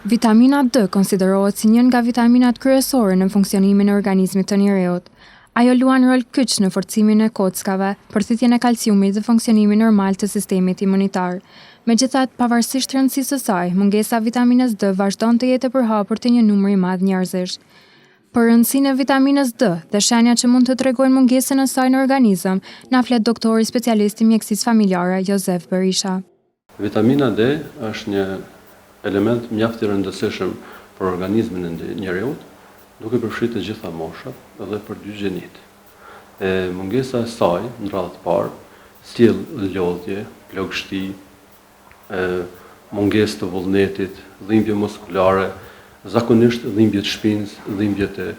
Vitamina D konsiderohet si një nga vitaminat kryesore në funksionimin e organizmit të njereut. Ajo luan rol kyç në forcimin e kockave, përthithjen e kalciumit dhe funksionimin normal të sistemit imunitar. Megjithatë, pavarësisht rëndësisë së saj, mungesa vitaminës D vazhdon të jetë e përhapur te një numër i madh njerëzish. Për rëndësinë e vitaminës D dhe shenjat që mund të tregojnë mungesën e saj në organizëm, na flet doktori specialist i mjekësisë familjare Josef Berisha. Vitamina D është një element mjaft i rëndësishëm për organizmin e njereut, duke përfshirë të gjitha moshat edhe për dy gjenit. Mungesa e saj në radhë të parë sjell lodhje, plagështi, mungesë të vullnetit, dhimbje muskulare, zakonisht dhimbje të shpinës, dhimbje të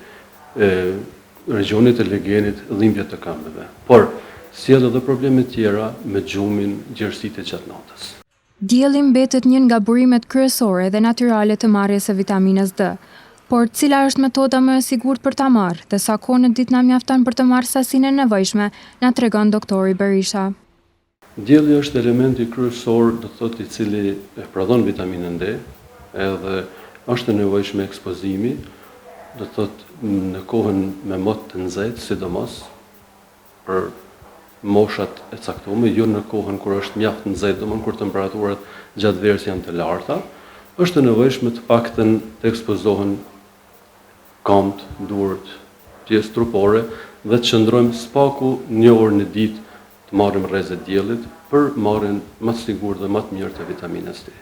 regionit të legenit, dhimbje të këmbëve. Por sjell edhe probleme tjera me gjumin, gjerësitë gjatë natës. Dielli mbetet një nga burimet kryesore dhe natyrale të marrjes së vitaminës D. Por cila është metoda më e sigurt për ta marrë dhe sa kohë në ditë na mjafton për të marrë sasinë e nevojshme, na tregon doktori Berisha. Dielli është elementi kryesor, do të thotë, i cili e prodhon vitaminën D, edhe është e nevojshme ekspozimi, do të thotë në kohën me mot të nxehtë, sidomos për moshat e caktuara, jo në kohën kur është mjaft nxehtë, domthonë kur temperaturat gjatë verës janë të larta, është e nevojshme të paktën të ekspozohen këmbët, duart, pjesë trupore dhe të qëndrojmë spaku një orë në ditë të marrim rrezet diellit për marrjen më të sigurt dhe më të mirë të vitaminës D.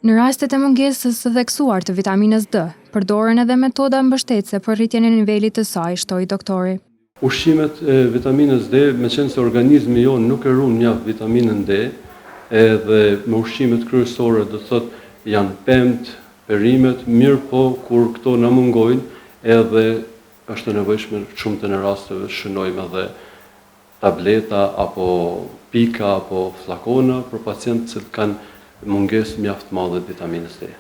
Në rastet e mungesës së theksuar të vitaminës D, përdoren edhe metoda mbështetëse për rritjen e nivelit të saj, shtoi doktori. Ushqimet e vitaminës D, meqense se organizmi jonë nuk e ruan mjaft vitaminën D, edhe me ushqimet kryesore do të thotë janë pemt, perimet, mirë po kur këto na mungojnë, edhe është e nevojshme shumë të në rasteve shënojmë edhe tableta apo pika apo flakona për pacientë që kanë mungesë mjaft madhe të vitaminës D.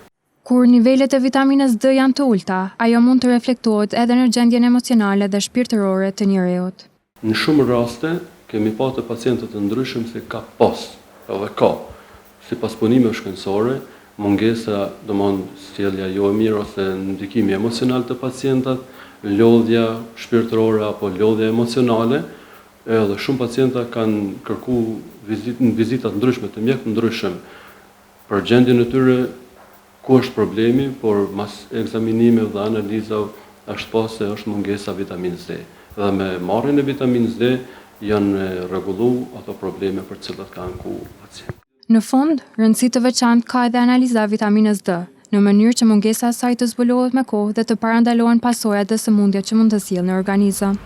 Kur nivelet e vitaminës D janë të ulta, ajo mund të reflektohet edhe në gjendjen emocionale dhe shpirtërore të njereut. Në shumë raste kemi pasur pacientë të ndryshëm se ka edhe ka, sipas punimeve shkencore, mungesa, domthonë sjellja jo e mirë ose ndikimi emocional të pacientat, lodhja shpirtërore apo lodhja emocionale, edhe shumë pacienta kanë kërkuar vizita të ndryshme të mjek të ndryshëm për gjendjen e tyre ku është problemi, por mas ekzaminimeve dhe analizave është pa se është mungesa vitaminës D. Dhe me marrjen e vitaminës D janë rregulluar ato probleme për të cilat kanë ankuar pacientë. Në fund, rëndësi të veçantë ka edhe analiza e vitaminës D, në mënyrë që mungesa e saj të zbulohet me kohë dhe të parandalohen pasojat dhe sëmundjet që mund të sjellë në organizëm.